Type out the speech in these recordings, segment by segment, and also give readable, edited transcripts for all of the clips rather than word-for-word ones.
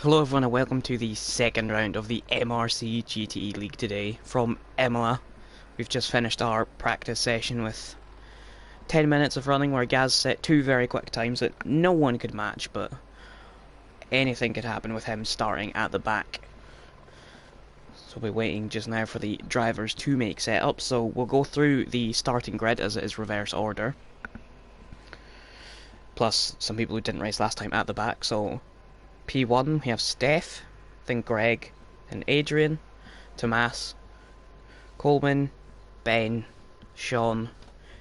Hello everyone and welcome to the second round of the MRC GTE League today from Imola. We've just finished our practice session with 10 minutes of running where Gaz set two very quick times that no one could match, but anything could happen with him starting at the back. So we're waiting just now for the drivers to make setup, so we'll go through the starting grid as it is reverse order. Plus some people who didn't race last time at the back, so P1 we have Steph, then Greg, then Adrian, Tomas, Coleman, Ben, Sean,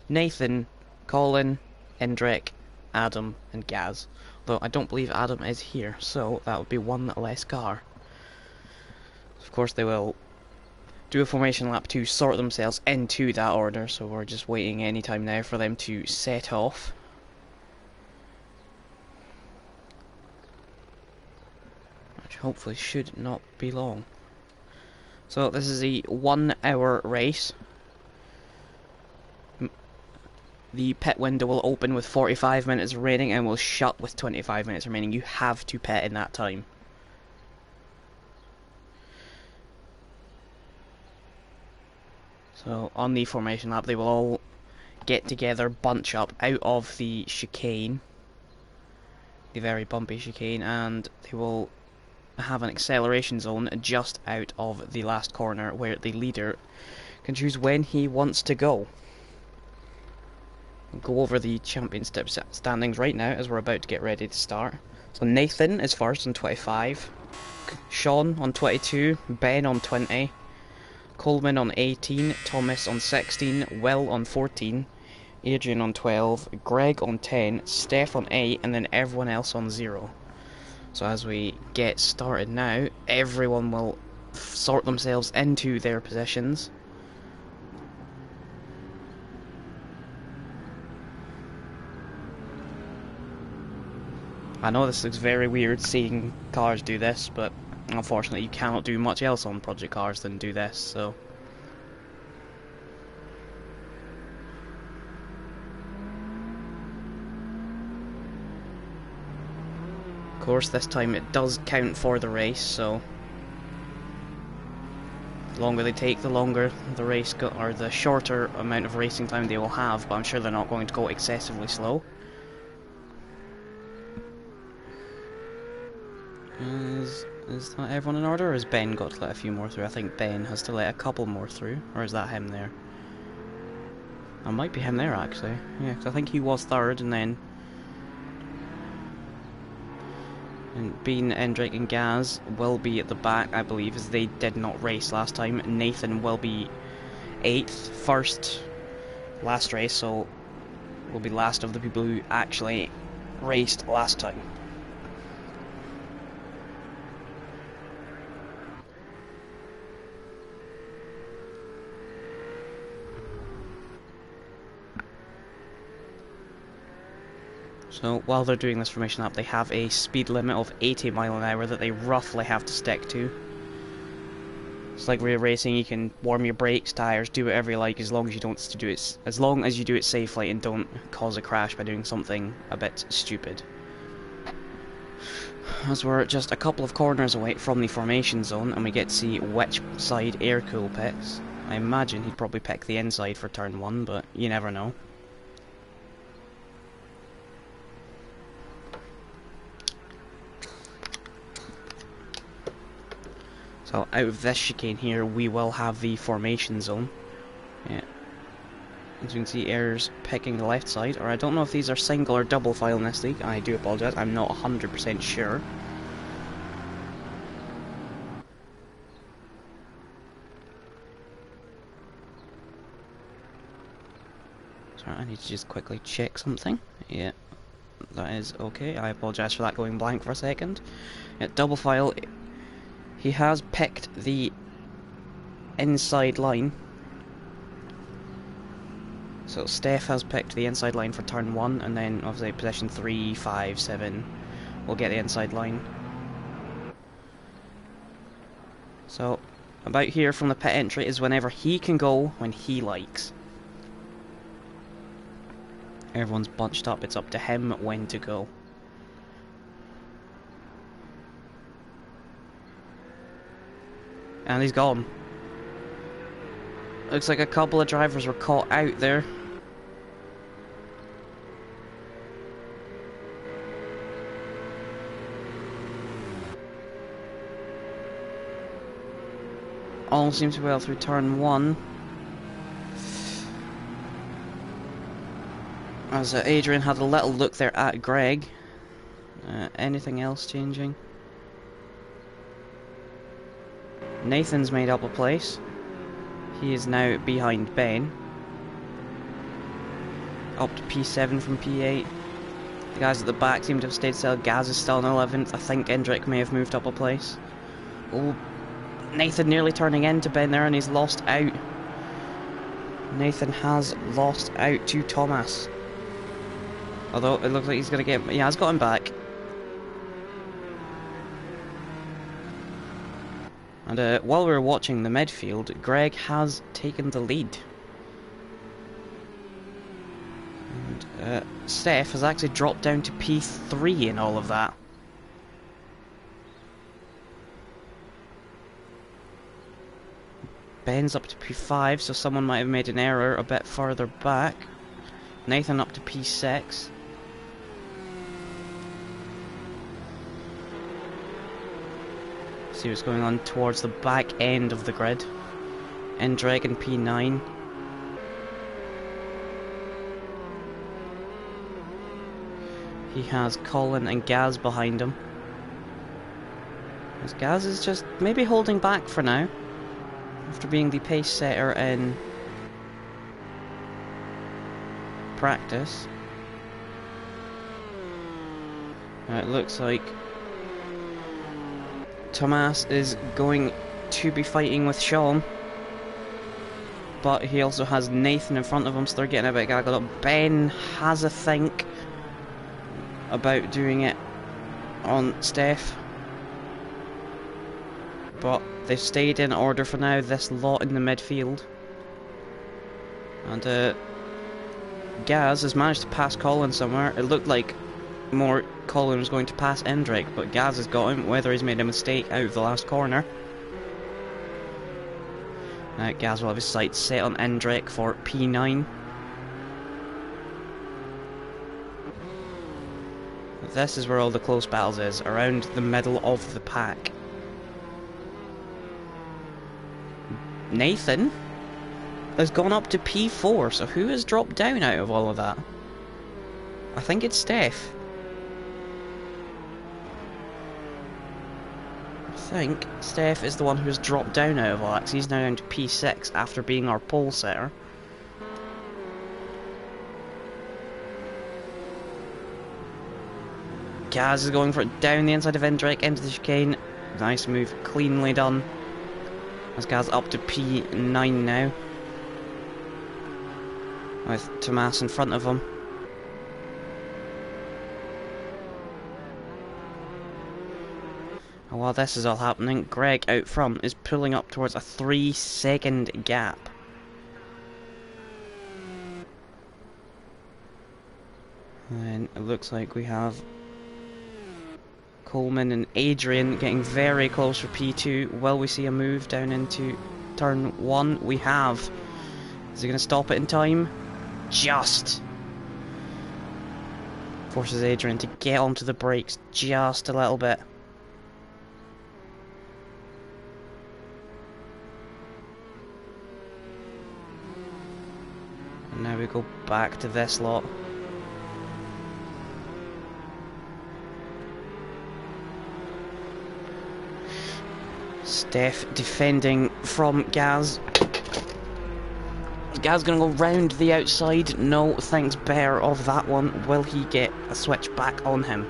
Nathan, Colin, Hendrik, Adam and Gaz. Though I don't believe Adam is here, so that would be one less car. Of course they will do a formation lap to sort themselves into that order, so we're just waiting any time now for them to set off. Which hopefully should not be long. So this is a 1 hour race. The pit window will open with 45 minutes remaining and will shut with 25 minutes remaining. You have to pit in that time. So on the formation lap they will all get together, bunch up out of the chicane, the very bumpy chicane, and they will have an acceleration zone just out of the last corner where the leader can choose when he wants to go. We'll go over the championship standings right now as we're about to get ready to start. So Nathan is first on 25, Sean on 22, Ben on 20, Coleman on 18, Thomas on 16, Will on 14, Adrian on 12, Greg on 10, Steph on 8, and then everyone else on 0. So as we get started now, everyone will sort themselves into their positions. I know this looks very weird seeing cars do this, but unfortunately you cannot do much else on project cars than do this, so. Of course, this time it does count for the race, so the longer they take, the longer the race or the shorter amount of racing time they will have, but I'm sure they're not going to go excessively slow. Is that everyone in order, or has Ben got to let a few more through? I think Ben has to let a couple more through, or is that him there? That might be him there, actually. Yeah, because I think he was third, and then Bean, Hendrik and Gaz will be at the back, I believe, as they did not race last time. Nathan will be 8th, first, last race, so will be last of the people who actually raced last time. So while they're doing this formation lap, they have a speed limit of 80 miles an hour that they roughly have to stick to. It's like real racing, you can warm your brakes, tires, do whatever you like as long as you do it safely and don't cause a crash by doing something a bit stupid. As we're just a couple of corners away from the formation zone and we get to see which side Aircool picks. I imagine he'd probably pick the inside for turn 1, but you never know. So out of this chicane here, we will have the formation zone. Yeah. As you can see, Air's picking the left side, or I don't know if these are single or double file in this league. I do apologise, I'm not 100% sure. Sorry, I need to just quickly check something. Yeah, that is okay. I apologise for that going blank for a second. Yeah, double file. He has picked the inside line. So Steph has picked the inside line for turn 1, and then obviously position 3, 5, 7 will get the inside line. So about here from the pit entry is whenever he can go when he likes. Everyone's bunched up, it's up to him when to go. And he's gone. Looks like a couple of drivers were caught out there. All seems to be well through turn 1. As Adrian had a little look there at Greg. Anything else changing? Nathan's made up a place. He is now behind Ben. Up to P7 from P8. The guys at the back seem to have stayed still. Gaz is still in 11th. I think Endrick may have moved up a place. Oh, Nathan nearly turning into Ben there, and he's lost out. Nathan has lost out to Thomas. Although it looks like he's going to get... Yeah, he's got him back. And while we were watching the midfield, Greg has taken the lead. And Steph has actually dropped down to P3 in all of that. Ben's up to P5, so someone might have made an error a bit further back. Nathan up to P6. See what's going on towards the back end of the grid. Endreg in P9. He has Colin and Gaz behind him. As Gaz is just maybe holding back for now, after being the pace setter in practice. It looks like Tomas is going to be fighting with Sean, but he also has Nathan in front of him, so they're getting a bit gaggled up. Ben has a think about doing it on Steph, but they've stayed in order for now, this lot in the midfield. And Gaz has managed to pass Colin somewhere. It looked like more Colin was going to pass Endrick, but Gaz has got him, whether he's made a mistake out of the last corner. Gaz will have his sights set on Endrick for P9. This is where all the close battles is, around the middle of the pack. Nathan has gone up to P4, so who has dropped down out of all of that? I think it's Steph. I think Steph is the one who has dropped down out of all that, 'cause he's now down to P6 after being our pole setter. Gaz is going for it down the inside of Endrick into the chicane. Nice move, cleanly done. As Gaz up to P9 now, with Tomas in front of him. And while this is all happening, Greg out front is pulling up towards a 3-second gap. And then it looks like we have Coleman and Adrian getting very close for P2. Will we see a move down into turn 1? We have. Is he going to stop it in time? Just. Forces Adrian to get onto the brakes just a little bit. And now we go back to this lot. Steph defending from Gaz. Gaz gonna go round the outside. No, thinks better of that one. Will he get a switch back on him?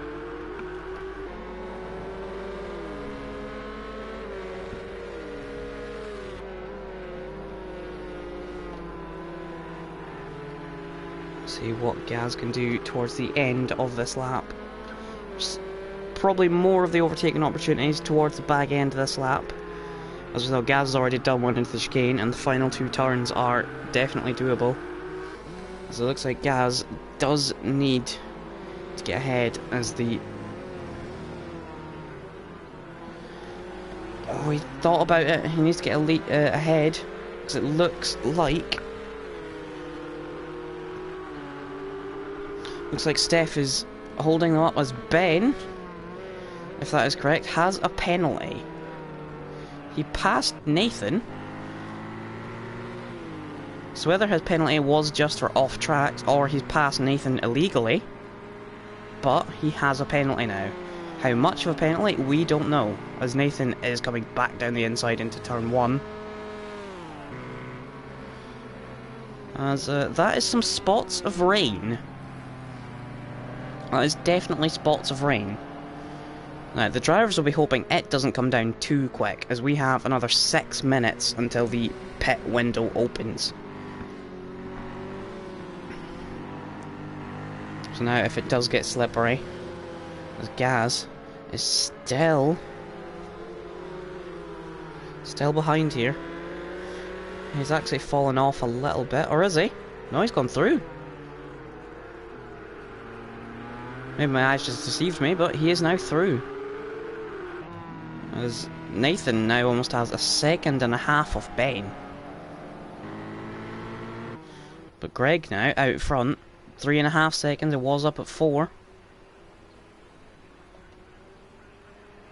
See what Gaz can do towards the end of this lap. Probably more of the overtaking opportunities towards the back end of this lap. As we know, Gaz has already done one into the chicane, and the final 2 turns are definitely doable. So it looks like Gaz does need to get ahead as the Oh, he thought about it. He needs to get a lead ahead. Because it looks like... Looks like Steph is holding them up as Ben, if that is correct, has a penalty. He passed Nathan. So whether his penalty was just for off tracks or he's passed Nathan illegally, but he has a penalty now. How much of a penalty, we don't know, as Nathan is coming back down the inside into turn 1. As that is some spots of rain. That is definitely spots of rain. Now, the drivers will be hoping it doesn't come down too quick, as we have another 6 minutes until the pit window opens. So now, if it does get slippery, as Gaz is still behind here. He's actually fallen off a little bit, or is he? No, he's gone through. Maybe my eyes just deceived me, but he is now through. As Nathan now almost has a 1.5 seconds off Ben. But Greg now out front, 3.5 seconds, it was up at 4.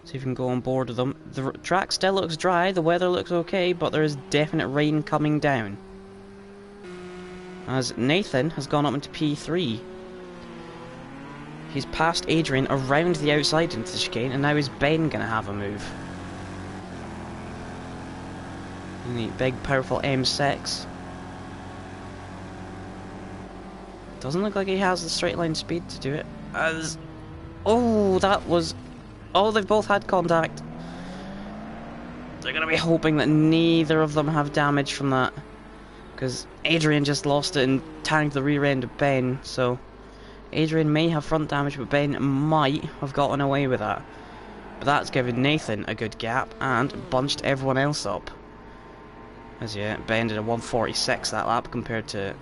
See if we can go on board with them. The track still looks dry, the weather looks okay, but there is definite rain coming down. As Nathan has gone up into P3. He's passed Adrian around the outside into the chicane, and now is Ben going to have a move? And the big, powerful M6. Doesn't look like he has the straight line speed to do it. As... Oh, that was... Oh, they've both had contact. They're going to be hoping that neither of them have damage from that. Because Adrian just lost it and tagged the rear end of Ben, so... Adrian may have front damage, but Ben might have gotten away with that. But that's given Nathan a good gap and bunched everyone else up. As yeah, Ben did a 146 that lap compared to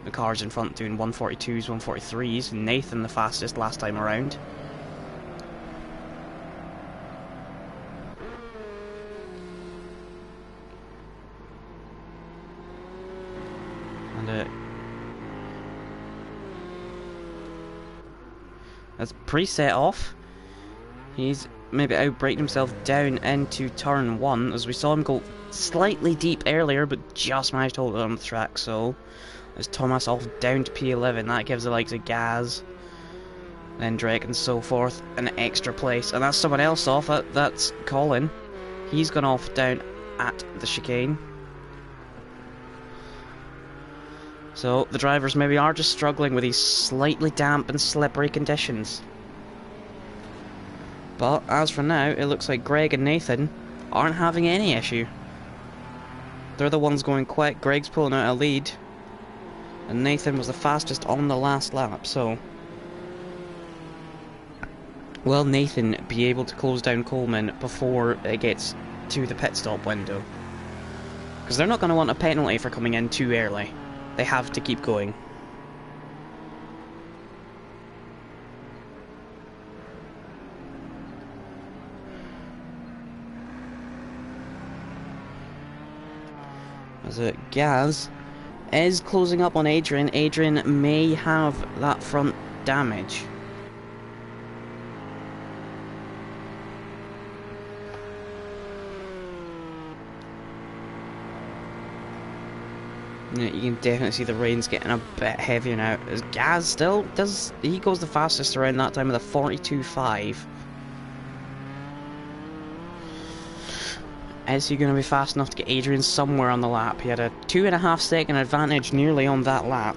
the cars in front doing 142s, 143s. Nathan the fastest last time around. And as preset off, he's maybe outbraked himself down into turn 1, as we saw him go slightly deep earlier, but just managed to hold it on the track. So as Thomas off down to P11, that gives the likes of Gaz, then Drake and so forth an extra place, and that's someone else off. That's Colin. He's gone off down at the chicane. So the drivers maybe are just struggling with these slightly damp and slippery conditions. But as for now, it looks like Greg and Nathan aren't having any issue. They're the ones going quick. Greg's pulling out a lead, and Nathan was the fastest on the last lap, so... Will Nathan be able to close down Coleman before it gets to the pit stop window? Because they're not going to want a penalty for coming in too early. They have to keep going. As Gaz is closing up on Adrian. Adrian may have that front damage. Yeah, you can definitely see the rain's getting a bit heavier now. As Gaz still does, he goes the fastest around that time with a 42.5. Is he going to be fast enough to get Adrian somewhere on the lap? He had a 2.5 second advantage nearly on that lap.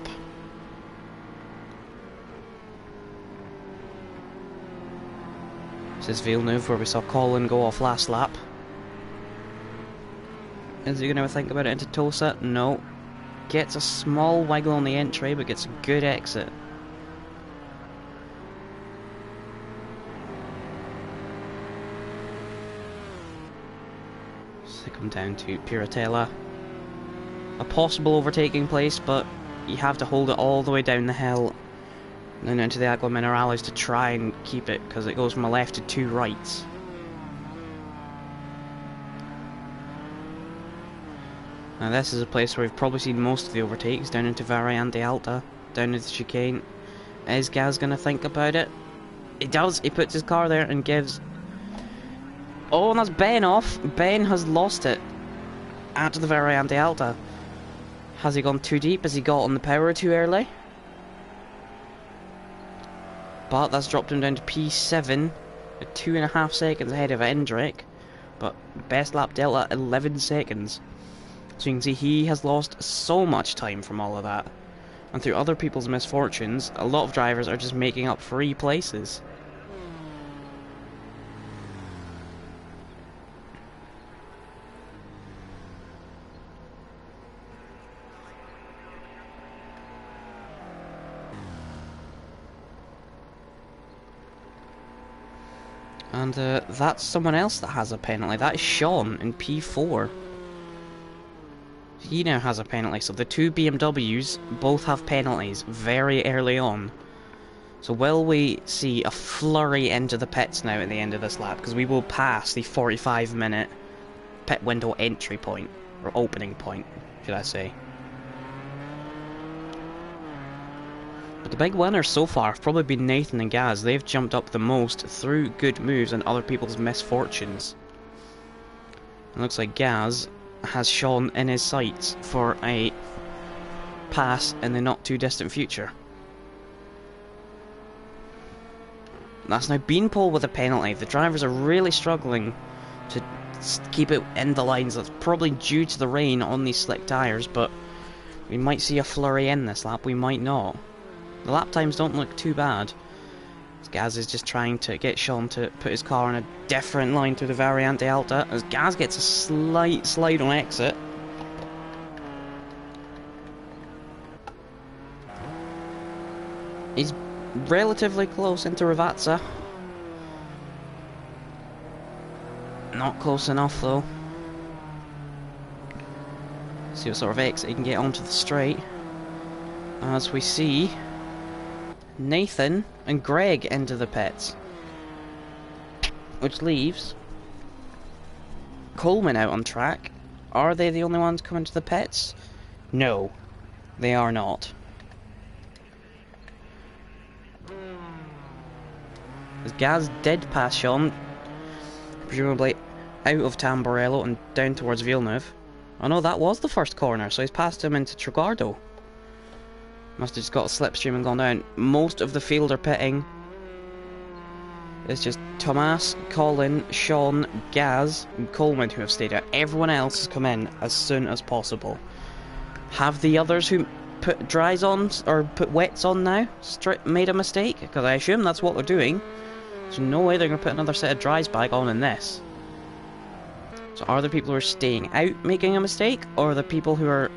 This is Villeneuve, where we saw Colin go off last lap. Is he going to think about it into Tosa? No. Gets a small wiggle on the entry, but gets a good exit. So they come down to Piratella. A possible overtaking place, but you have to hold it all the way down the hill and then into the Agua Minerales to try and keep it, because it goes from a left to 2 rights. Now this is a place where we've probably seen most of the overtakes, down into Variante Alta, down into the chicane. Is Gaz going to think about it? He does. He puts his car there and gives... Oh, and that's Ben off. Ben has lost it at the Variante Alta. Has he gone too deep? Has he got on the power too early? But that's dropped him down to P7, 2.5 seconds ahead of Hendrick. But best lap delta, 11 seconds. So you can see he has lost so much time from all of that. And through other people's misfortunes, a lot of drivers are just making up free places. And that's someone else that has a penalty. That is Sean in P4. He now has a penalty. So the two BMWs both have penalties very early on. So will we see a flurry into the pits now at the end of this lap? Because we will pass the 45-minute pit window entry point. Or opening point, should I say. But the big winners so far have probably been Nathan and Gaz. They've jumped up the most through good moves and other people's misfortunes. It looks like Gaz has Sean in his sights for a pass in the not too distant future. That's now Beanpole with a penalty. The drivers are really struggling to keep it in the lines. That's probably due to the rain on these slick tyres, but we might see a flurry in this lap, we might not. The lap times don't look too bad. Gaz is just trying to get Sean to put his car on a different line to the Variante Alta, as Gaz gets a slight slide on exit. He's relatively close into Ravazza. Not close enough though. See what sort of exit he can get onto the straight. As we see Nathan and Greg into the pits, which leaves Coleman out on track. Are they the only ones coming to the pits? No, they are not. As Gaz did pass Sean, presumably out of Tamburello and down towards Villeneuve. Oh no, that was the first corner, so he's passed him into Tregardo. Must have just got a slipstream and gone down. Most of the field are pitting. It's just Tomas, Colin, Sean, Gaz, and Coleman who have stayed out. Everyone else has come in as soon as possible. Have the others who put dries on, or put wets on now, made a mistake? Because I assume that's what they're doing. There's no way they're going to put another set of dries back on in this. So are the people who are staying out making a mistake, or are the people who are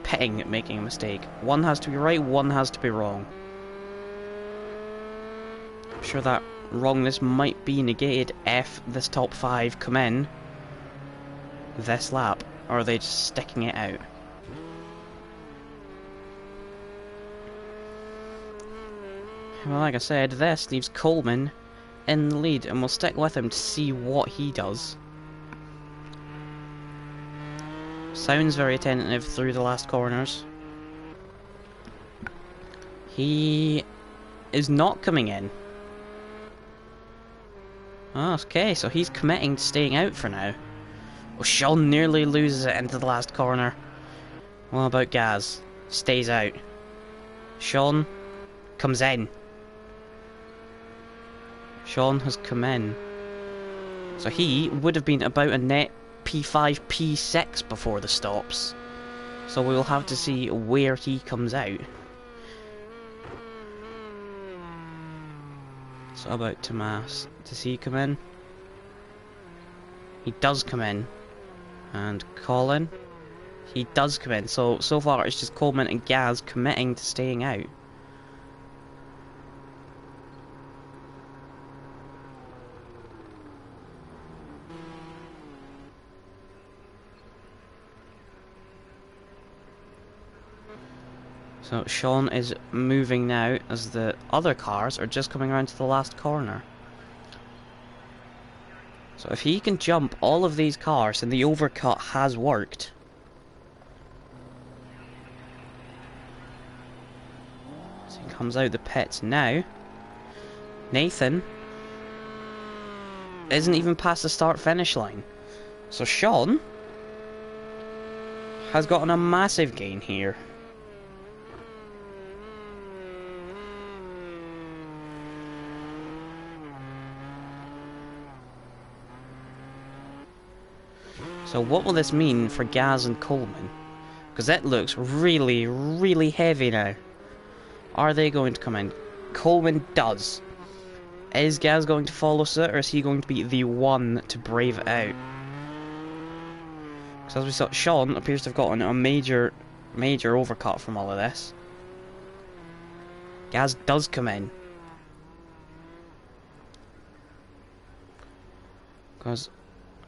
pitting making a mistake? One has to be right, one has to be wrong. I'm sure that wrongness might be negated if this top 5 come in this lap, or are they just sticking it out? Well, like I said, this leaves Coleman in the lead, and we'll stick with him to see what he does. Sounds very attentive through the last corners. He is not coming in. Okay, so he's committing to staying out for now. Well, Sean nearly loses it into the last corner. What about Gaz? Stays out. Sean comes in. Sean has come in. So he would have been about a net P5, P6 before the stops. So we'll have to see where he comes out. So about Tomas. Does he come in? He does come in. And Colin? He does come in. So far it's just Coleman and Gaz committing to staying out. So Sean is moving now as the other cars are just coming around to the last corner. So if he can jump all of these cars, and the overcut has worked, comes out the pits now. Nathan isn't even past the start-finish line. So Sean has gotten a massive gain here. So what will this mean for Gaz and Coleman? Because that looks really, really heavy now. Are they going to come in? Coleman does. Is Gaz going to follow suit, or is he going to be the one to brave it out? Because as we saw, Sean appears to have gotten a major overcut from all of this. Gaz does come in. Because,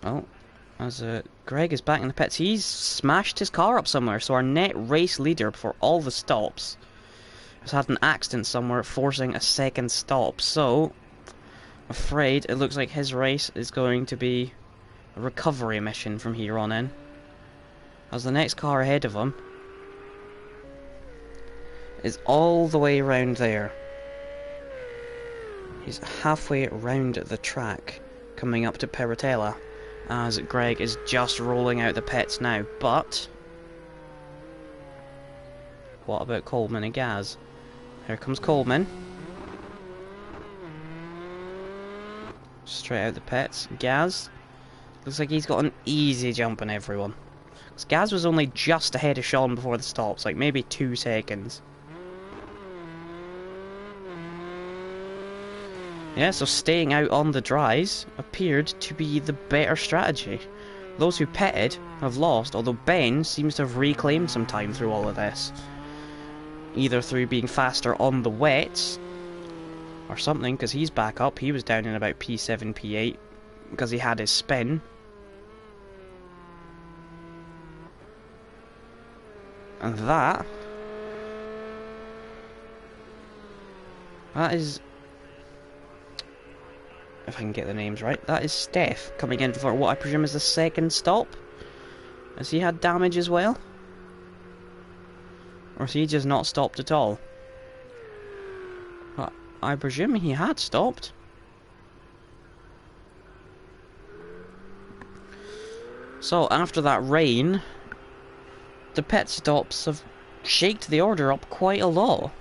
oh, as Greg is back in the pits, he's smashed his car up somewhere, so our net race leader for all the stops has had an accident somewhere, forcing a second stop. So, afraid it looks like his race is going to be a recovery mission from here on in, as the next car ahead of him is all the way around there. He's halfway around the track, coming up to Peratella, as Greg is just rolling out the pits now. But what about Coleman and Gaz? Here comes Coleman. Straight out the pits. Gaz looks like he's got an easy jump on everyone. Gaz was only just ahead of Sean before the stops, like maybe 2 seconds. Yeah, so staying out on the dries appeared to be the better strategy. Those who pitted have lost, although Ben seems to have reclaimed some time through all of this. Either through being faster on the wets, or something, because he's back up. He was down in about P7, P8, because he had his spin. And that is, if I can get the names right, that is Steph coming in for what I presume is the second stop. Has he had damage as well? Or has he just not stopped at all? But I presume he had stopped. So after that rain, the pit stops have shaked the order up quite a lot.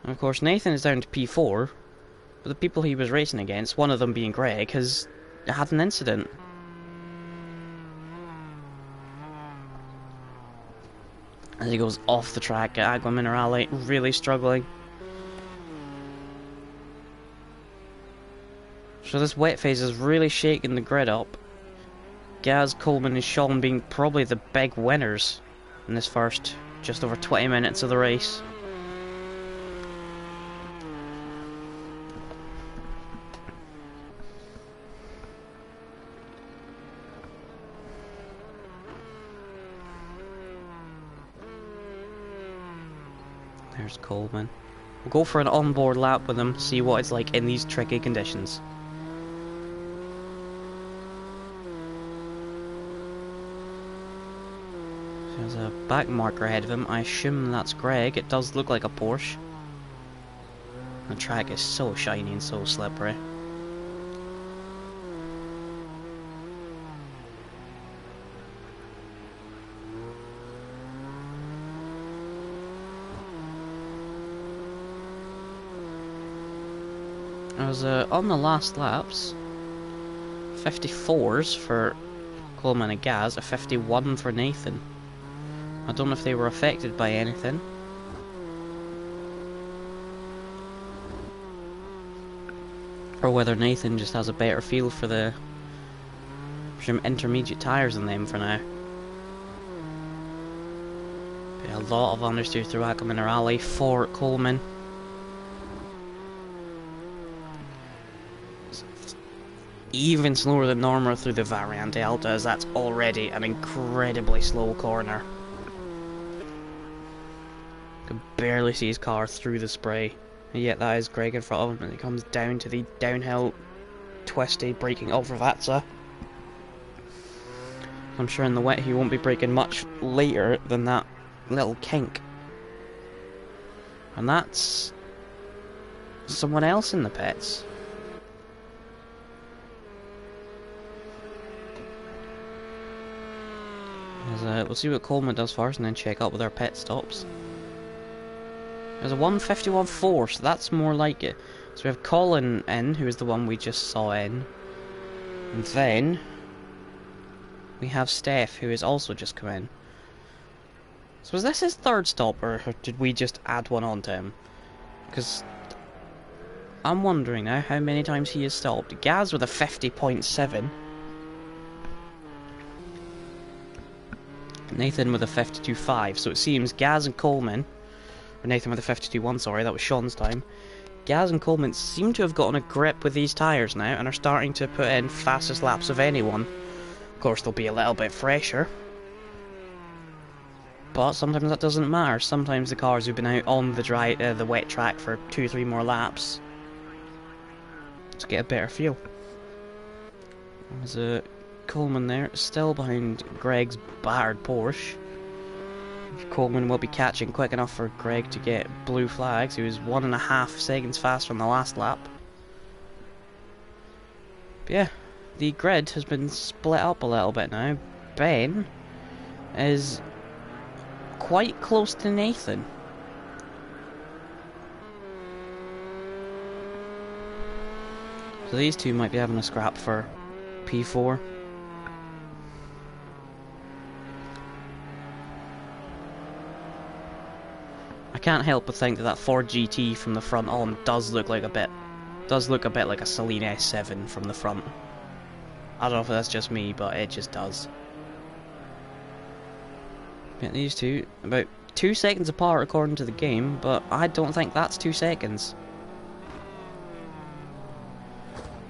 And of course Nathan is down to P4, but the people he was racing against, one of them being Greg, has had an incident. As he goes off the track at Agua Minerale, really struggling. So this wet phase is really shaking the grid up. Gaz, Coleman and Sean being probably the big winners in this first just over 20 minutes of the race. There's Coleman. We'll go for an onboard lap with him, see what it's like in these tricky conditions. There's a back marker ahead of him. I assume that's Greg. It does look like a Porsche. The track is so shiny and so slippery. I was on the last laps, 54s for Coleman and Gaz, a 51 for Nathan. I don't know if they were affected by anything. Or whether Nathan just has a better feel for the intermediate tyres than them for now. But a lot of understeer through Agua Minerale for Coleman. Even slower than normal through the Variante Alta, as that's already an incredibly slow corner. Can barely see his car through the spray, and yet that is Greg in front of him, and he comes down to the downhill twisty braking of Ravazza. I'm sure in the wet he won't be braking much later than that little kink. And that's someone else in the pits. We'll see what Coleman does first and then check up with our pit stops. There's a 151.4, so that's more like it. So we have Colin in, who is the one we just saw in. And then we have Steph, who has also just come in. So is this his third stop, or did we just add one on to him? Because I'm wondering now how many times he has stopped. Gaz with a 50.7. Nathan with a 52.5. So it seems Gaz and Coleman, or Nathan with a 52.1, sorry, that was Sean's time. Gaz and Coleman seem to have gotten a grip with these tyres now and are starting to put in fastest laps of anyone. Of course, they'll be a little bit fresher, but sometimes that doesn't matter. Sometimes the cars who've been out on the wet track for 2-3 more laps to get a better feel. There's a Coleman there, still behind Greg's battered Porsche. Coleman will be catching quick enough for Greg to get blue flags. He was 1.5 seconds faster on the last lap. But yeah, the grid has been split up a little bit now. Ben is quite close to Nathan. So these two might be having a scrap for P4. I can't help but think that that Ford GT from the front on does look a bit like a Celine S7 from the front. I don't know if that's just me, but it just does. Yeah, these two, about 2 seconds apart according to the game, but I don't think that's 2 seconds.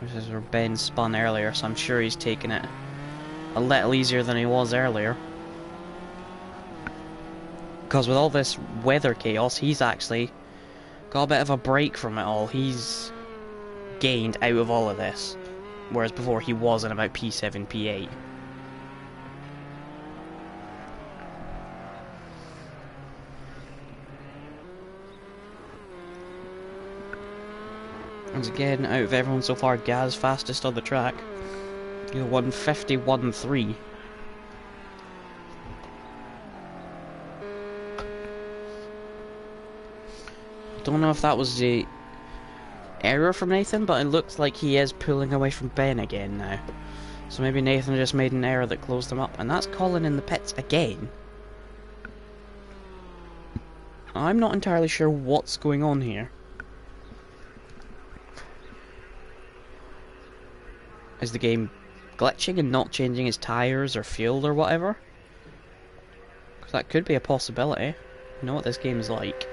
This is where Ben spun earlier, so I'm sure he's taking it a little easier than he was earlier. Because with all this weather chaos, he's actually got a bit of a break from it all. He's gained out of all of this, whereas before he was in about P7, P8. Once again, out of everyone so far, Gaz fastest on the track. He 151.3. Don't know if that was the error from Nathan, but it looks like he is pulling away from Ben again now. So maybe Nathan just made an error that closed him up, and that's Colin in the pits again. I'm not entirely sure what's going on here. Is the game glitching and not changing its tyres or fuel or whatever? Because that could be a possibility. You know what this game is like.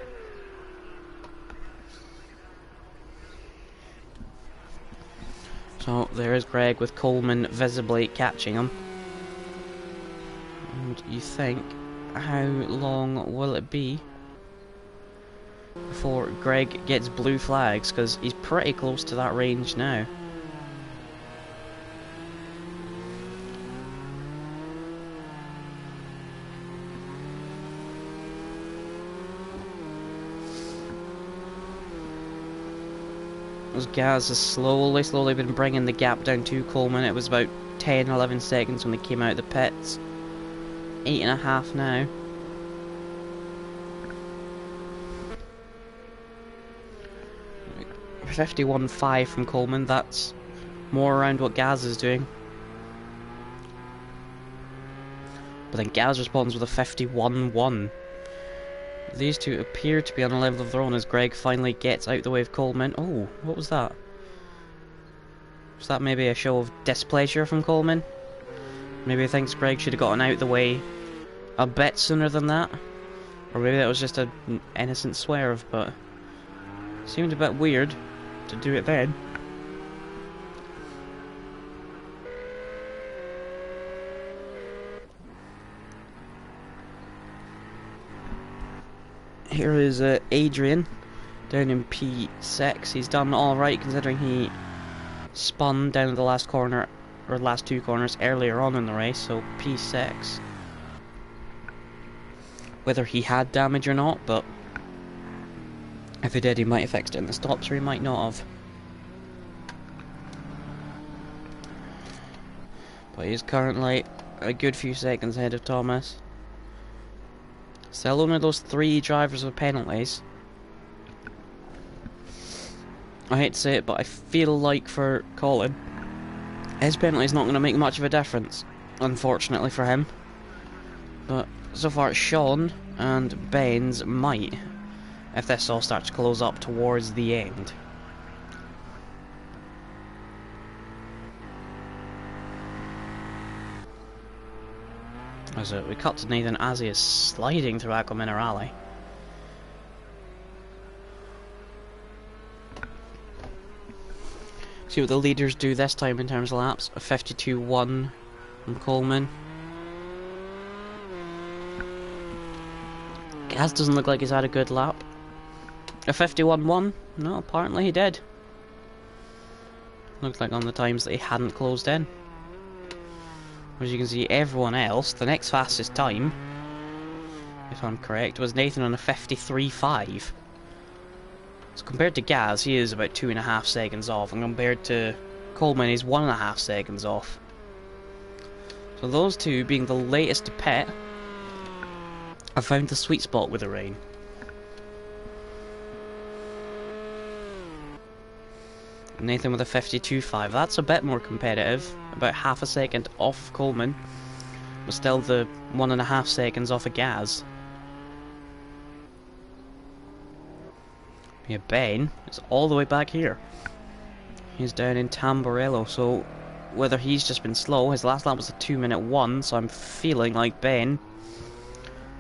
So there is Greg with Coleman visibly catching him. And you think, how long will it be before Greg gets blue flags? Because he's pretty close to that range now. As Gaz has slowly been bringing the gap down to Coleman. It was about 10-11 seconds when they came out of the pits. 8.5 now. .51.5 from Coleman. That's more around what Gaz is doing. But then Gaz responds with a 51.1. These two appear to be on a level of their own as Greg finally gets out the way of Coleman. Oh, what was that? Was that maybe a show of displeasure from Coleman? Maybe he thinks Greg should have gotten out the way a bit sooner than that? Or maybe that was just an innocent swerve, but it seemed a bit weird to do it then. Here is Adrian down in P6. He's done alright considering he spun down the last corner, or last two corners earlier on in the race, so P6. whether he had damage or not, but if he did, he might have fixed it in the stops, or he might not have. But he's currently a good few seconds ahead of Thomas. Still only those 3 drivers with penalties. I hate to say it, but I feel like for Colin, his penalty is not going to make much of a difference, unfortunately for him. But so far, Sean and Ben's might, if this all starts to close up towards the end. As we cut to Nathan as he is sliding through Aqua Minerale. See what the leaders do this time in terms of laps. A 52.1 from Coleman. Gaz doesn't look like he's had a good lap. A 51.1? No, apparently he did. Looked like on the times that he hadn't closed in. As you can see, everyone else, the next fastest time, if I'm correct, was Nathan on a 53.5. So compared to Gaz, he is about 2.5 seconds off, and compared to Coleman, he's 1.5 seconds off. So those two, being the latest to pit, have found the sweet spot with the rain. Nathan with a 52.5, that's a bit more competitive, about half a second off Coleman, but still the 1.5 seconds off of Gaz. Yeah, Ben is all the way back here. He's down in Tamburello, so whether he's just been slow, his last lap was a 2-minute 1, so I'm feeling like Ben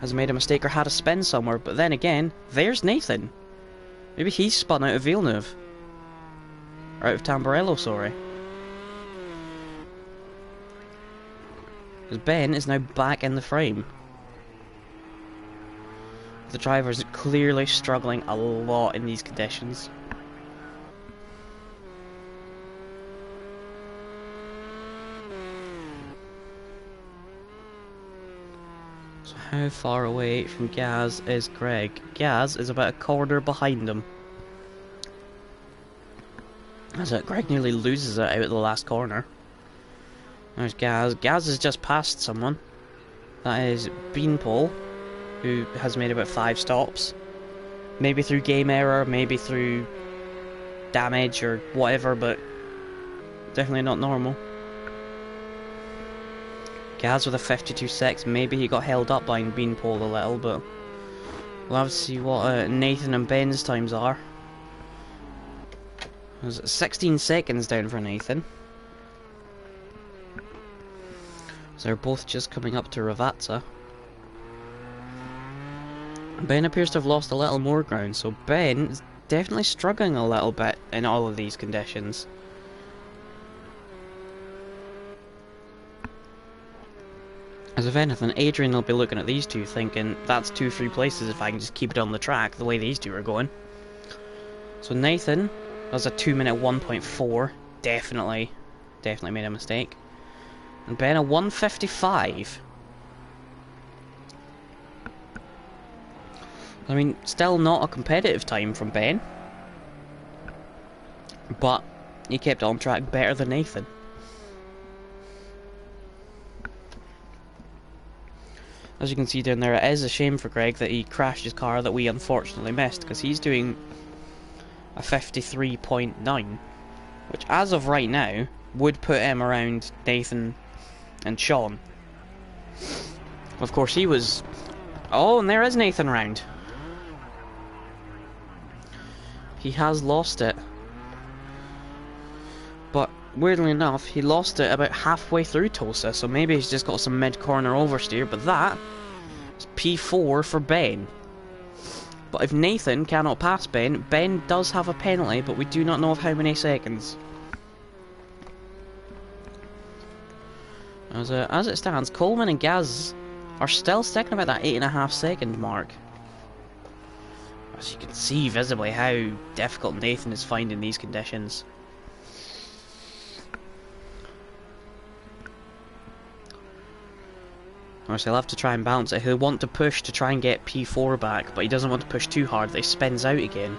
has made a mistake or had a spin somewhere, but then again, there's Nathan. Maybe he's spun out of Villeneuve. Or out of Tamburello, sorry. Because Ben is now back in the frame. The driver is clearly struggling a lot in these conditions. So how far away from Gaz is Greg? Gaz is about a corner behind him. As Greg nearly loses it out at the last corner. There's Gaz. Gaz has just passed someone. That is Beanpole, who has made about 5 stops. Maybe through game error, maybe through damage or whatever, but definitely not normal. Gaz with a 52.6, maybe he got held up by Beanpole a little, but we'll have to see what Nathan and Ben's times are. There's 16 seconds down for Nathan. So they're both just coming up to Ravazza. Ben appears to have lost a little more ground, so Ben is definitely struggling a little bit in all of these conditions. As if anything, Adrian will be looking at these two thinking, that's 2 free places if I can just keep it on the track the way these two are going. So Nathan was a 2-minute 1.4, definitely made a mistake. And Ben a 1:55. I mean, still not a competitive time from Ben, but he kept on track better than Nathan. As you can see down there, it is a shame for Greg that he crashed his car that we unfortunately missed, because he's doing a 53.9, which as of right now would put him around Nathan and Sean. Of course he was... Oh, and there is Nathan round. He has lost it. But weirdly enough, he lost it about halfway through Tulsa, so maybe he's just got some mid-corner oversteer, but that is P4 for Ben. But if Nathan cannot pass Ben, Ben does have a penalty, but we do not know of how many seconds. As it stands, Coleman and Gaz are still sticking about that 8.5 second mark. As you can see visibly how difficult Nathan is finding these conditions. Obviously, he'll have to try and balance it. He'll want to push to try and get P4 back, but he doesn't want to push too hard that he spins out again.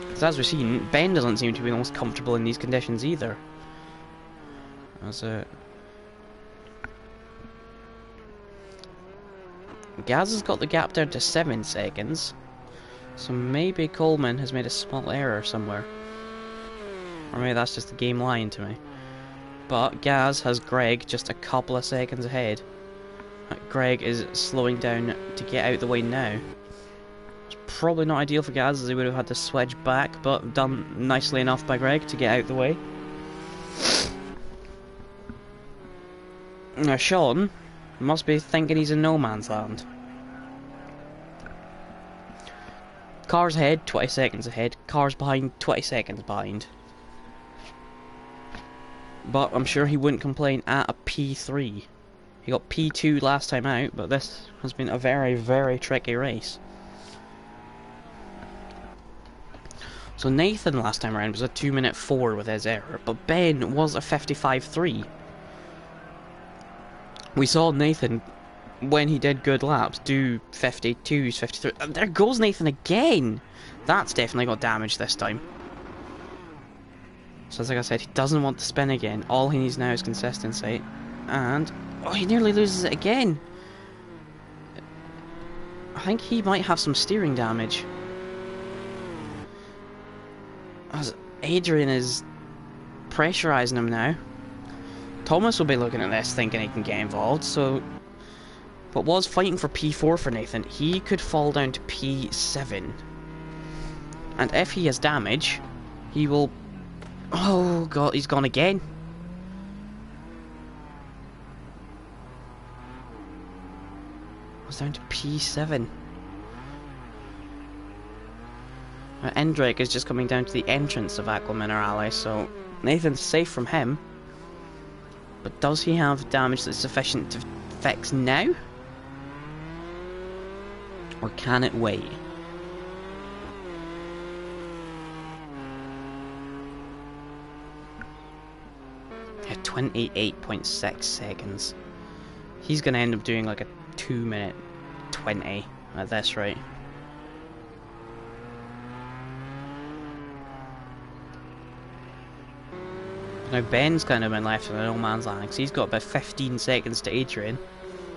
Because as we've seen, Ben doesn't seem to be the most comfortable in these conditions either. Gaz has got the gap down to 7 seconds. So maybe Coleman has made a small error somewhere. Or maybe that's just the game lying to me. But Gaz has Greg just a couple of seconds ahead. Greg is slowing down to get out the way now. It's probably not ideal for Gaz as he would have had to swedge back, but done nicely enough by Greg to get out the way. Now Sean must be thinking he's in no man's land. Cars ahead, 20 seconds ahead. Cars behind, 20 seconds behind. But I'm sure he wouldn't complain at a P3. He got P2 last time out, but this has been a very, very tricky race. So Nathan last time around was a 2-minute 4 with his error, but Ben was a 55.3. We saw Nathan, when he did good laps, do 52s, 53. There goes Nathan again! That's definitely got damage this time. So as like I said, he doesn't want to spin again. All he needs now is consistency. And oh, he nearly loses it again. I think he might have some steering damage. As Adrian is pressurising him now. Thomas will be looking at this thinking he can get involved, so... But was fighting for P4 for Nathan. He could fall down to P7. And if he has damage, he will... Oh god, he's gone again. Was down to P7. Endrick is just coming down to the entrance of Aqua Minerale, so Nathan's safe from him. But does he have damage that's sufficient to fix now? Or can it wait? Yeah, 28.6 seconds. He's going to end up doing like a 2-minute 20 at this rate. Now Ben's kind of been left in a no man's land because he's got about 15 seconds to Adrian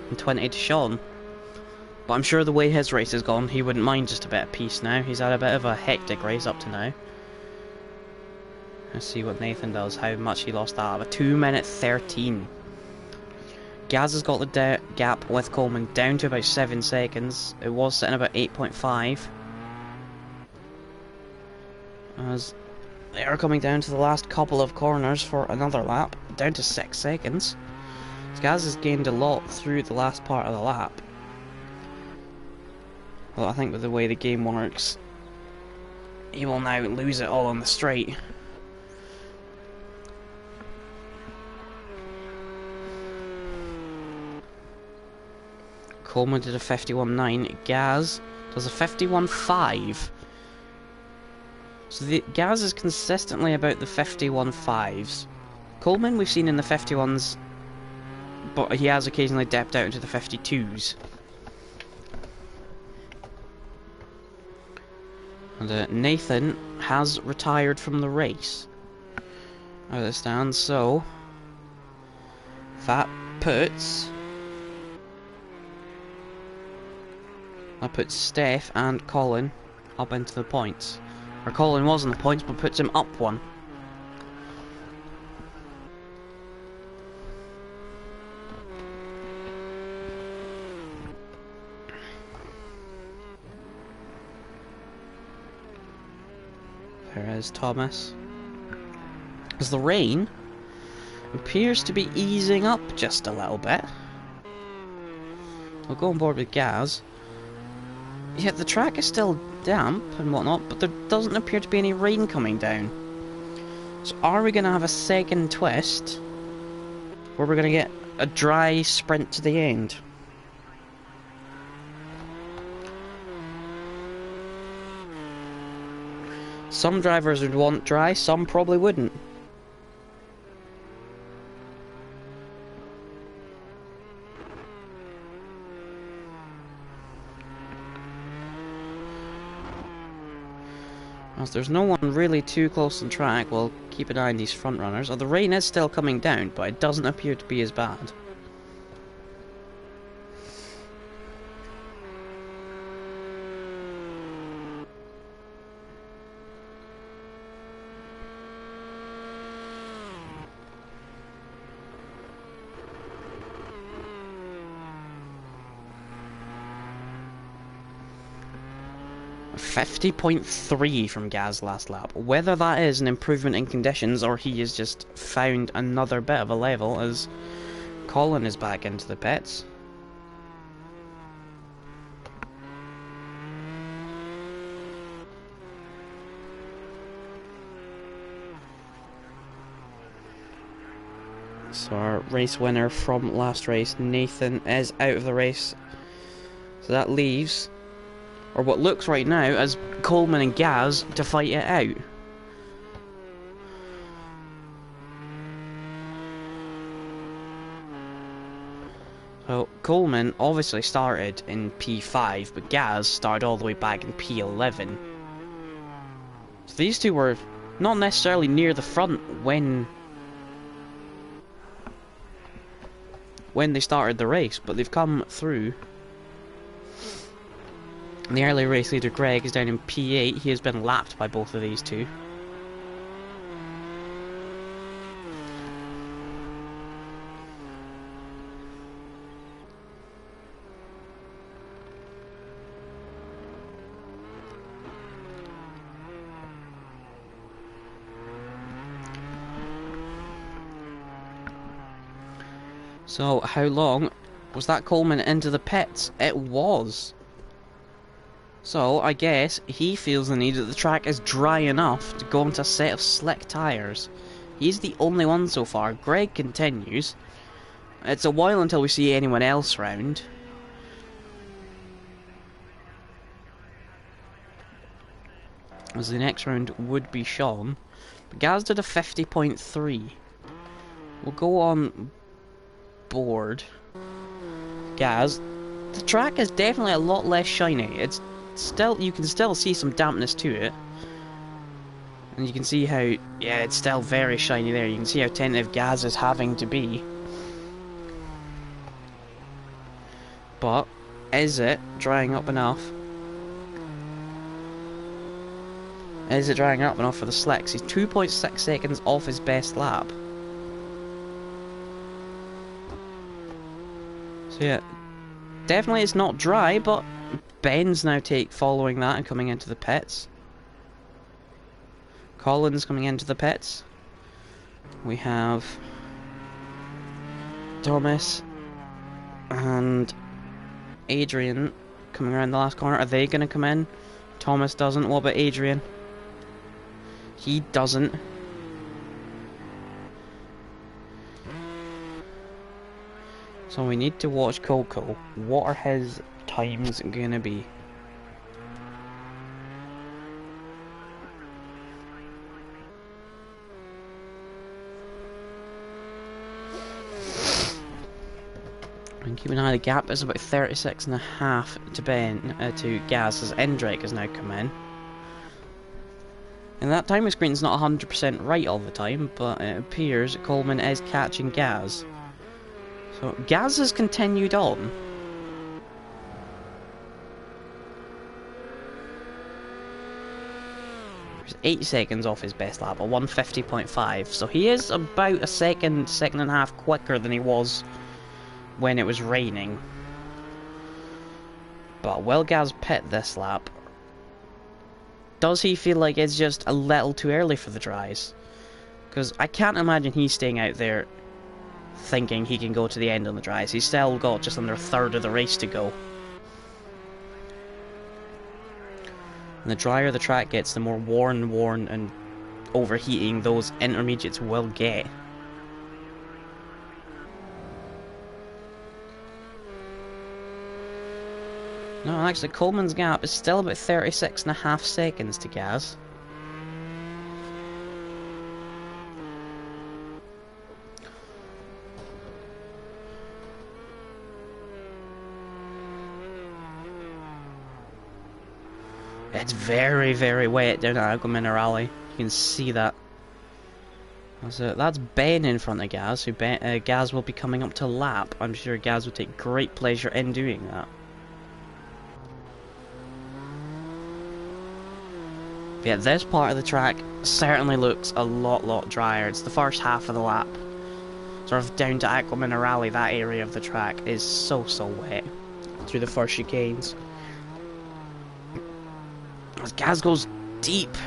and 20 to Sean. But I'm sure the way his race has gone, he wouldn't mind just a bit of peace now. He's had a bit of a hectic race up to now. Let's see what Nathan does, how much he lost that. A 2-minute 13. Gaz has got the gap with Coleman down to about 7 seconds. It was sitting about 8.5. As they are coming down to the last couple of corners for another lap, down to 6 seconds. So Gaz has gained a lot through the last part of the lap. Well, I think with the way the game works, he will now lose it all on the straight. Coleman did a 51.9, Gaz does a 51.5. So the Gaz is consistently about the 51.5s. Coleman we've seen in the 51s, but he has occasionally dipped out into the 52s. And Nathan has retired from the race. As it stands, so that puts Steph and Colin up into the points. Or Colin was in the points, but puts him up one. There is Thomas. As the rain appears to be easing up just a little bit. We'll go on board with Gaz. Yeah, the track is still damp and whatnot, but there doesn't appear to be any rain coming down. So are we going to have a second twist where we're going to get a dry sprint to the end? Some drivers would want dry, some probably wouldn't. As there's no one really too close on track, we'll keep an eye on these front runners. Oh, the rain is still coming down, but it doesn't appear to be as bad. .3 from Gaz last lap. Whether that is an improvement in conditions or he has just found another bit of a level as Colin is back into the pits. So our race winner from last race, Nathan, is out of the race. So that leaves, or what looks right now, as Coleman and Gaz to fight it out. So Coleman obviously started in P5, but Gaz started all the way back in P11. So these two were not necessarily near the front when they started the race, but they've come through. The early race leader Greg is down in P8. He has been lapped by both of these two. So, how long was that Coleman into the pits? It was. So, I guess he feels the need that the track is dry enough to go into a set of slick tyres. He's the only one so far. Greg continues. It's a while until we see anyone else round. As the next round would be Sean. But Gaz did a 50.3. We'll go on board. Gaz, the track is definitely a lot less shiny. It's still, you can still see some dampness to it, and you can see how, yeah, it's still very shiny there. You can see how tentative Gaz is having to be. But is it drying up enough? Is it drying up enough for the slicks? He's 2.6 seconds off his best lap. So yeah, definitely it's not dry, but Ben's now following that and coming into the pits. Colin's coming into the pits. We have Thomas and Adrian coming around the last corner. Are they going to come in? Thomas doesn't. What about Adrian? He doesn't. So we need to watch Coco. What are his times gonna be? And keep an eye, the gap is about 36.5 to to Gaz, as Endrick has now come in. And that timing screen's not 100% right all the time, but it appears Coleman is catching Gaz. So Gaz has continued on. He's 8 seconds off his best lap, a 150.5. So he is about a second and a half quicker than he was when it was raining. But will Gaz pit this lap? Does he feel like it's just a little too early for the dries? Because I can't imagine he's staying out there thinking he can go to the end on the dries. He's still got just under a third of the race to go. And the drier the track gets, the more worn and overheating those intermediates will get. No, actually, Coleman's gap is still about 36.5 seconds to Gaz. It's very, very wet down at Agua Minerale. You can see that. So that's Ben in front of Gaz, who Gaz will be coming up to lap. I'm sure Gaz will take great pleasure in doing that. But yeah, this part of the track certainly looks a lot drier. It's the first half of the lap. Sort of down to Agua Minerale, that area of the track is so wet through the first chicanes. As Gaz goes deep.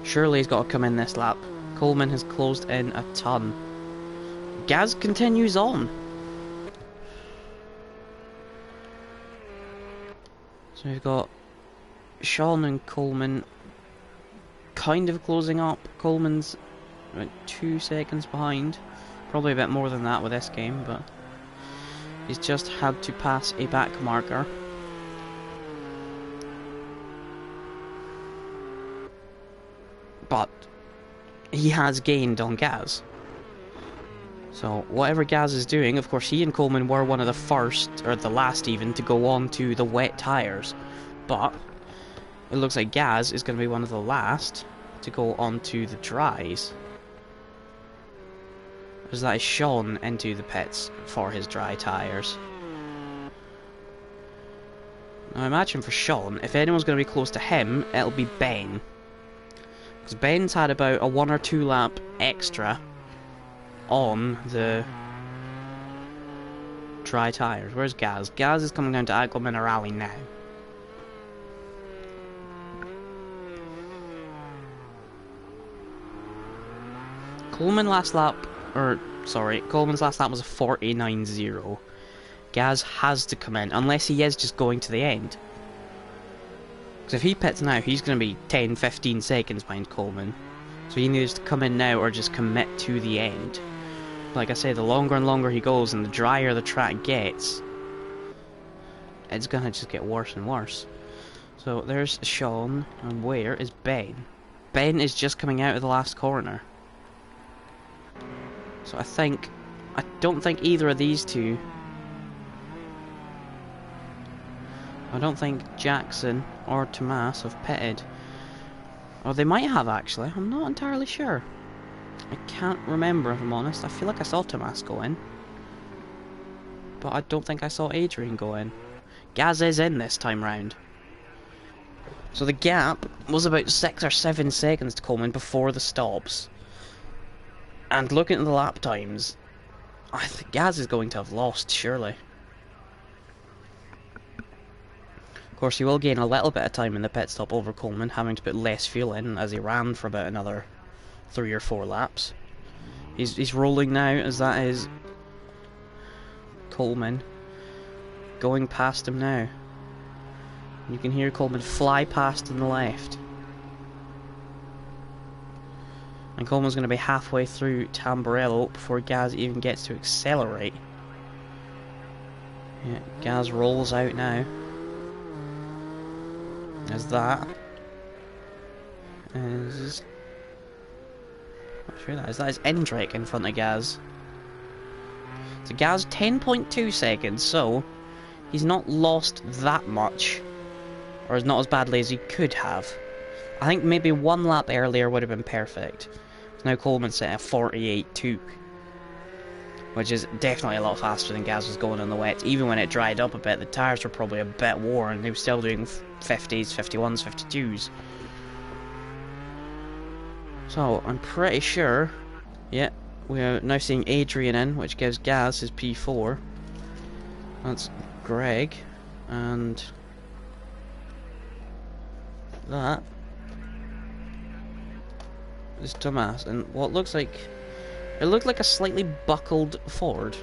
Surely he's got to come in this lap. Coleman has closed in a ton. Gaz continues on. So we've got Sean and Coleman kind of closing up. Coleman's about 2 seconds behind. Probably a bit more than that with this game, but he's just had to pass a back marker. But he has gained on Gaz. So whatever Gaz is doing, of course he and Coleman were one of the first, or the last even, to go on to the wet tyres. But it looks like Gaz is going to be one of the last to go on to the dries. As that is Sean into the pits for his dry tyres. Now imagine for Sean, if anyone's going to be close to him, it'll be Ben. Because Ben's had about a 1 or 2 lap extra on the dry tyres. Where's Gaz? Gaz is coming down to Agua Minerale now. Coleman's last lap was a 49.0. Gaz has to come in, unless he is just going to the end. Because if he pits now, he's going to be 10-15 seconds behind Coleman. So he needs to come in now or just commit to the end. Like I say, the longer and longer he goes and the drier the track gets, it's going to just get worse and worse. So there's Sean, and where is Ben? Ben is just coming out of the last corner. So I don't think either of these two, I don't think Jackson or Tomas have pitted. Or they might have actually, I'm not entirely sure. I can't remember if I'm honest. I feel like I saw Tomas go in. But I don't think I saw Adrian go in. Gaz is in this time round. So the gap was about 6 or 7 seconds to Coleman before the stops. And looking at the lap times, I think Gaz is going to have lost, surely. Of course, he will gain a little bit of time in the pit stop over Coleman, having to put less fuel in as he ran for about another 3 or 4 laps. He's rolling now, as that is Coleman going past him now. You can hear Coleman fly past on the left. And Coleman's going to be halfway through Tamburello before Gaz even gets to accelerate. Yeah, Gaz rolls out now. There's that. Is... I'm not sure that is. That is Endrick in front of Gaz. So Gaz 10.2 seconds, so he's not lost that much. Or is not as badly as he could have. I think maybe 1 lap earlier would have been perfect. Now Coleman's set at 48.2. Which is definitely a lot faster than Gaz was going on the wet. Even when it dried up a bit, the tyres were probably a bit worn. He was still doing 50s, 51s, 52s. So, I'm pretty sure... Yeah, we are now seeing Adrian in, which gives Gaz his P4. That's Greg. And... that is Tomas. And what looks like... it looked like a slightly buckled Ford.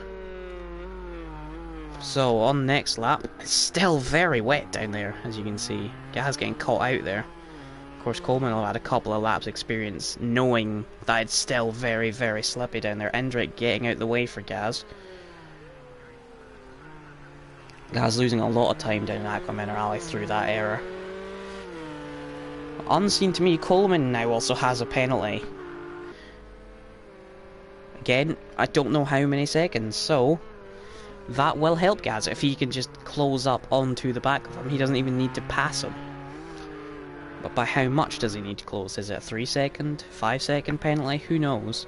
So, on next lap, it's still very wet down there, as you can see. Gaz getting caught out there. Of course, Coleman will have had a couple of laps experience knowing that it's still very, very slippy down there. Endrick getting out the way for Gaz. Gaz losing a lot of time down in Agua Minerale through that error. Unseen to me, Coleman now also has a penalty. Again, I don't know how many seconds, so that will help Gaz if he can just close up onto the back of him. He doesn't even need to pass him. But by how much does he need to close? Is it a 3 second, 5 second penalty? Who knows?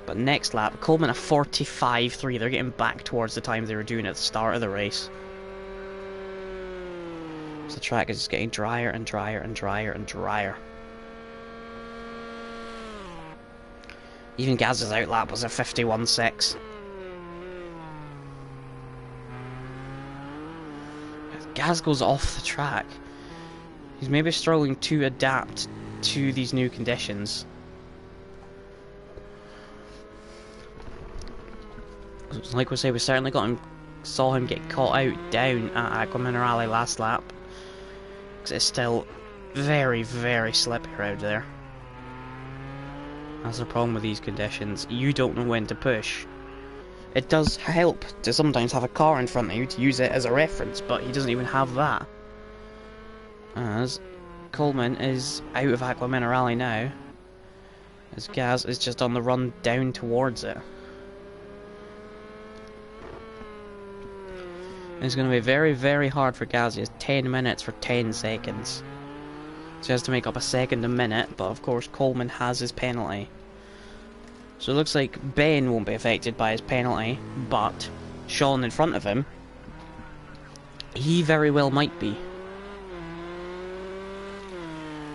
But next lap, Coleman a 45.3. They're getting back towards the time they were doing at the start of the race. So the track is just getting drier and drier and drier and drier. Even Gaz's outlap was a 51.6. Gaz goes off the track. He's maybe struggling to adapt to these new conditions. Like we say, we certainly saw him get caught out down at Aqua Minerale last lap. Because it's still very, very slippery out there. That's the problem with these conditions. You don't know when to push. It does help to sometimes have a car in front of you to use it as a reference, but he doesn't even have that. As Coleman is out of Aqua Minerale now, as Gaz is just on the run down towards it. It's going to be very, very hard for Gaz. He has 10 minutes for 10 seconds. So he has to make up a second a minute, but of course Coleman has his penalty. So it looks like Ben won't be affected by his penalty, but Sean in front of him, he very well might be.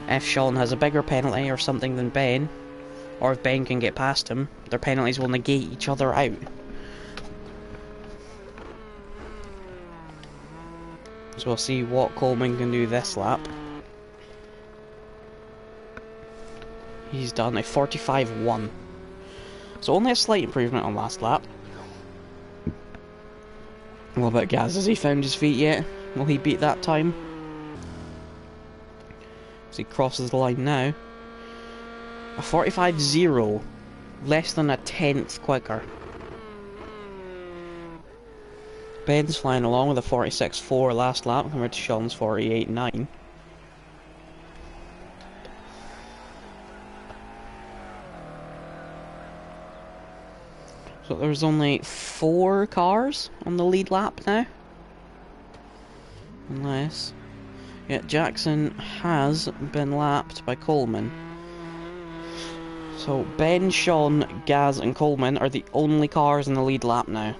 If Sean has a bigger penalty or something than Ben, or if Ben can get past him, their penalties will negate each other out. So we'll see what Coleman can do this lap. He's done a 45.1. So only a slight improvement on last lap. What about Gaz? Has he found his feet yet? Will he beat that time? As he crosses the line now. A 45.0. Less than a tenth quicker. Ben's flying along with a 46.4 last lap compared to Sean's 48.9. So there's only 4 cars on the lead lap now. Unless... yeah, Jackson has been lapped by Coleman. So Ben, Sean, Gaz and Coleman are the only cars in the lead lap now.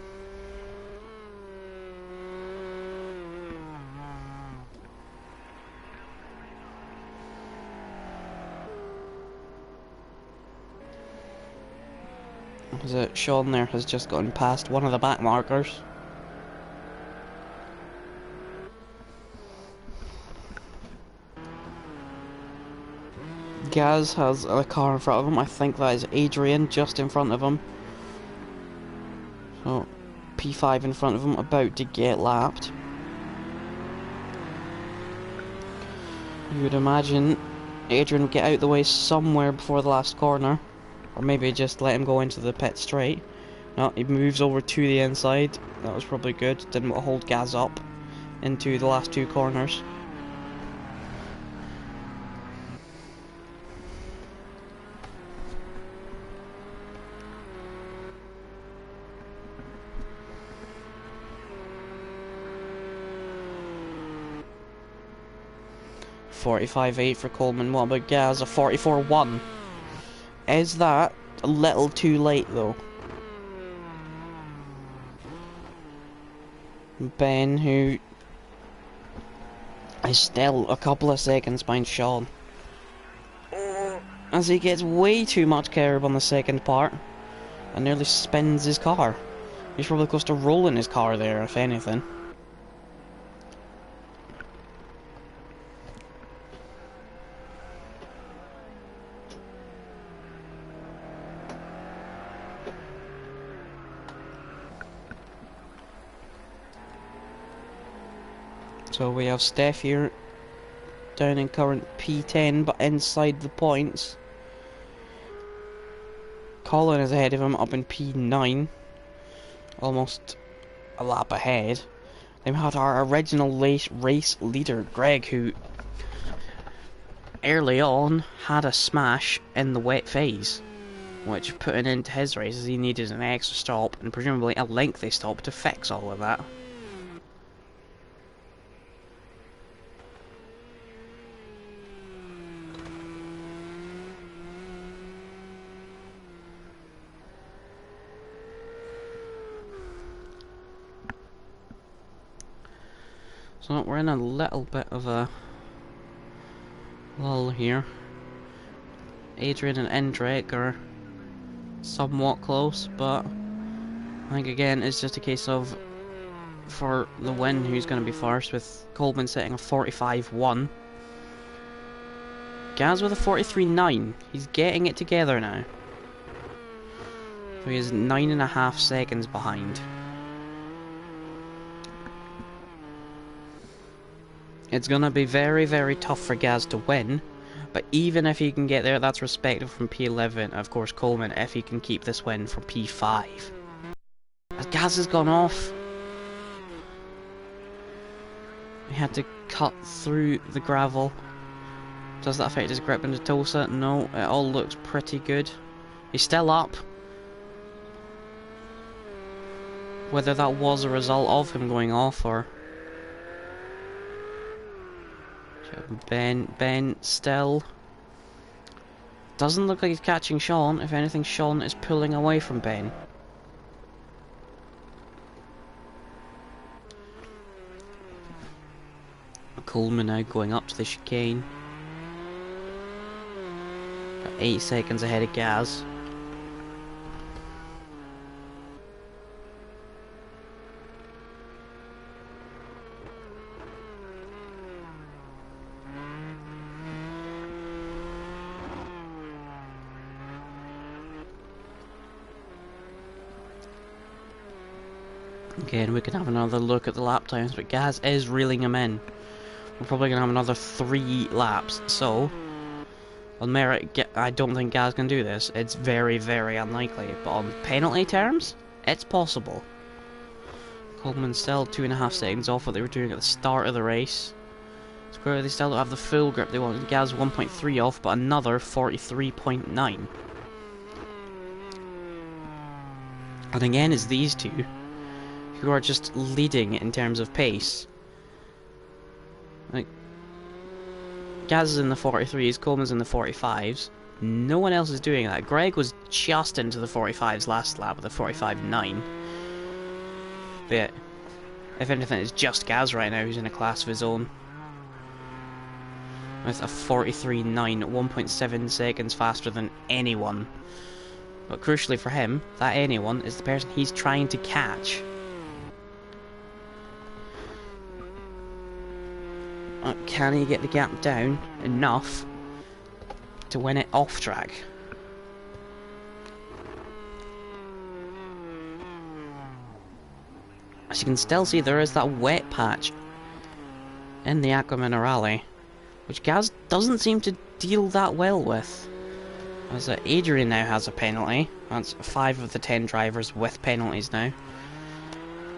Sean there has just gotten past one of the back markers. Gaz has a car in front of him. I think that is Adrian just in front of him. So P5 in front of him, about to get lapped. You would imagine Adrian would get out of the way somewhere before the last corner. Or maybe just let him go into the pit straight. No, he moves over to the inside. That was probably good. Didn't want to hold Gaz up into the last 2 corners. .45.8 for Coleman. What about Gaz? A 44.1. Is that a little too late though? Ben, who is still a couple of seconds behind Sean, as he gets way too much curb on the second part and nearly spins his car. He's probably close to rolling his car there, if anything. So we have Steph here down in current P10 but inside the points. Colin is ahead of him up in P9, almost a lap ahead. Then we had our original race leader Greg, who early on had a smash in the wet phase. which put an end to his race as he needed an extra stop and presumably a lengthy stop to fix all of that. So we're in a little bit of a lull here. Adrian and Endrick are somewhat close, but I think again it's just a case of for the win who's going to be first, with Coleman setting a 45.1. Gaz with a 43.9. He's getting it together now. So he is 9.5 seconds behind. It's going to be very, very tough for Gaz to win, but even if he can get there, that's respectable from P11. Of course, Coleman, if he can keep this win, from P5. As Gaz has gone off, he had to cut through the gravel. Does that affect his grip into Tulsa? No, it all looks pretty good. He's still up. Whether that was a result of him going off or... Ben still doesn't look like he's catching Sean. If anything, Sean is pulling away from Ben. Coleman now going up to the chicane. Got 8 seconds ahead of Gaz. Again, we can have another look at the lap times, but Gaz is reeling him in. We're probably going to have another 3 laps, so... on merit, I don't think Gaz can do this. It's very, very unlikely, but on penalty terms, it's possible. Coleman still 2.5 seconds off what they were doing at the start of the race. Square, they still don't have the full grip they want. Gaz 1.3 off, but another 43.9. And again, it's these two who are just leading in terms of pace. Like, Gaz is in the 43s, Coleman's in the 45s. No one else is doing that. Greg was just into the 45s last lap with a 45.9. But if anything, it's just Gaz right now who's in a class of his own. With a 43.9, 1.7 seconds faster than anyone. But crucially for him, that anyone is the person he's trying to catch. Can he get the gap down enough to win it off track? As you can still see, there is that wet patch in the Acqua Minerale, which Gaz doesn't seem to deal that well with. As Adrian now has a penalty. That's 5 of the 10 drivers with penalties now.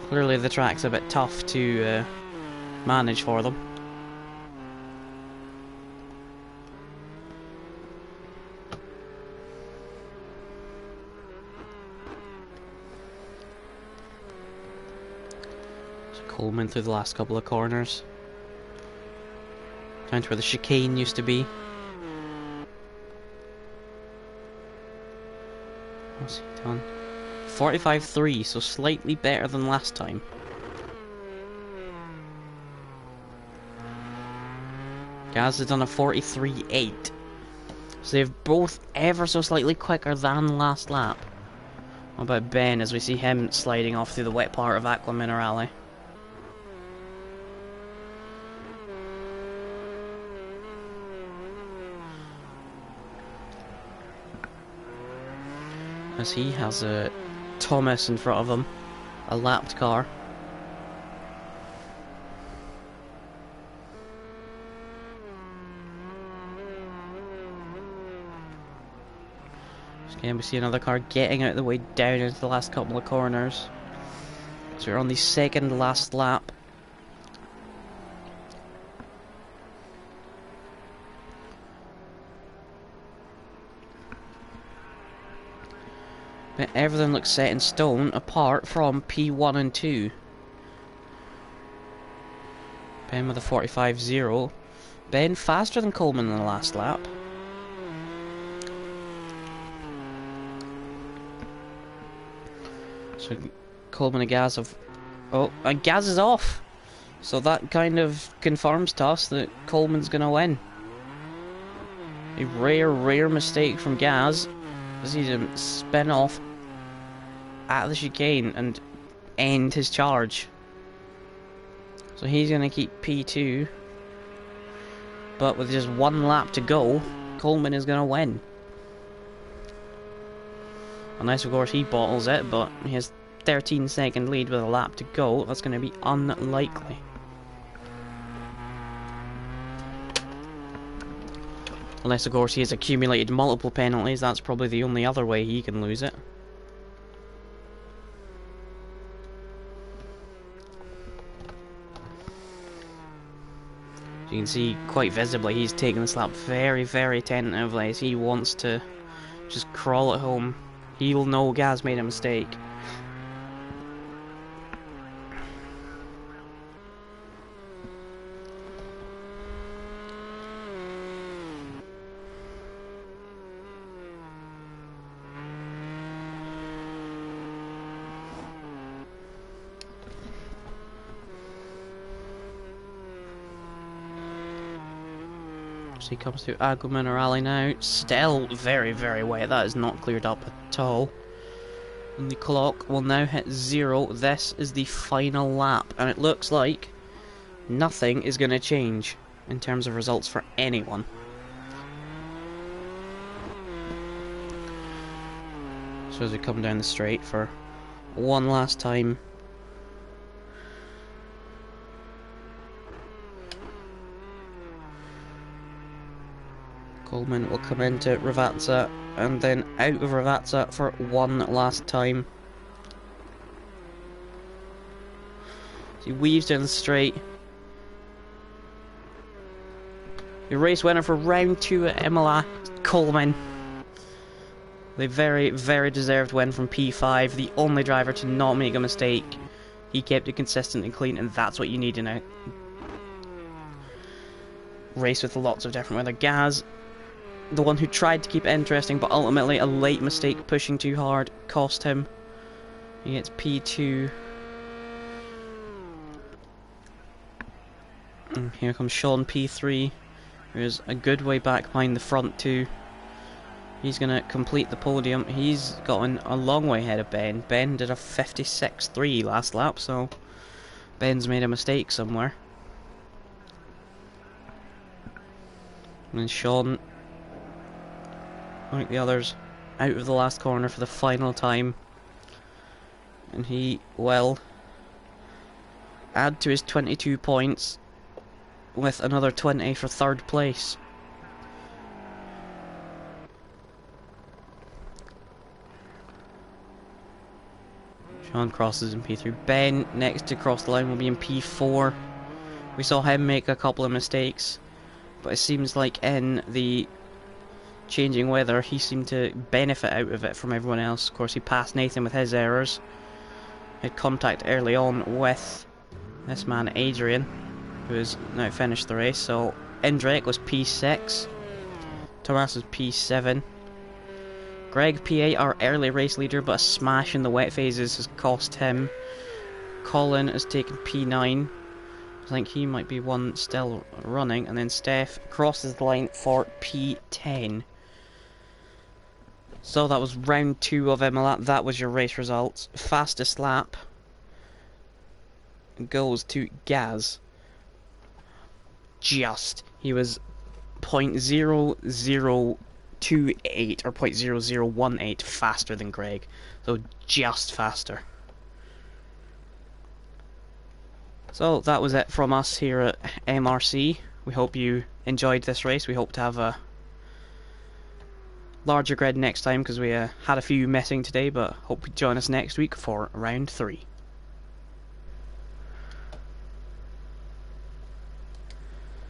Clearly the track's a bit tough to manage for them. Coleman through the last couple of corners. Down to where the chicane used to be. What's he done? 45.3, so slightly better than last time. Gaz has done a 43.8. So they've both ever so slightly quicker than last lap. What about Ben as we see him sliding off through the wet part of Acqua Minerale? As he has a Thomas in front of him, a lapped car. Again, we see another car getting out of the way down into the last couple of corners. So we're on the second last lap. But everything looks set in stone apart from P1 and 2. Ben with a 45.0. Ben faster than Coleman in the last lap. So Coleman and Gaz have... Oh, and Gaz is off! So that kind of confirms to us that Coleman's going to win. A rare mistake from Gaz as he didn't spin off at the chicane and end his charge. So he's going to keep P2. But with just one lap to go, Coleman is going to win. Unless, of course, he bottles it, but he has 13-second lead with a lap to go. That's going to be unlikely. Unless, of course, he has accumulated multiple penalties. That's probably the only other way he can lose it. As you can see, quite visibly, he's taking this lap very tentatively as he wants to just crawl it home. He'll know Gaz made a mistake. So he comes through Agua Minerale now. Still very wet. That is not cleared up at all. And the clock will now hit 0. This is the final lap. And it looks like nothing is going to change in terms of results for anyone. So as we come down the straight for one last time. Coleman will come into Ravazza and then out of Ravazza for one last time. So he weaves down the straight. The race winner for round 2 at Imola, Coleman. The very deserved win from P5, the only driver to not make a mistake. He kept it consistent and clean, and that's what you need in a race with lots of different weather. Gaz, the one who tried to keep it interesting, but ultimately a late mistake pushing too hard cost him. He gets P2. And here comes Sean P3, who is a good way back behind the front two. He's going to complete the podium. He's gotten a long way ahead of Ben. Ben did a 56.3 last lap, so Ben's made a mistake somewhere. And then Sean, like the others, out of the last corner for the final time. And he will add to his 22 points with another 20 for third place. Sean crosses in P3. Ben, next to cross the line, will be in P4. We saw him make a couple of mistakes, but it seems like in the changing weather, he seemed to benefit out of it from everyone else. Of course, he passed Nathan with his errors. Had contact early on with this man, Adrian, who has now finished the race. So, Indrek was P6. Tomas was P7. Greg, P8, our early race leader, but a smash in the wet phases has cost him. Colin has taken P9. I think he might be one still running. And then Steph crosses the line for P10. So that was round 2 of Imola. That was your race results. Fastest lap goes to Gaz. He was 0.0028 or 0.0018 faster than Greg. So just faster. So that was it from us here at MRC. We hope you enjoyed this race. We hope to have a larger grid next time because we had a few missing today, but hope you join us next week for round 3.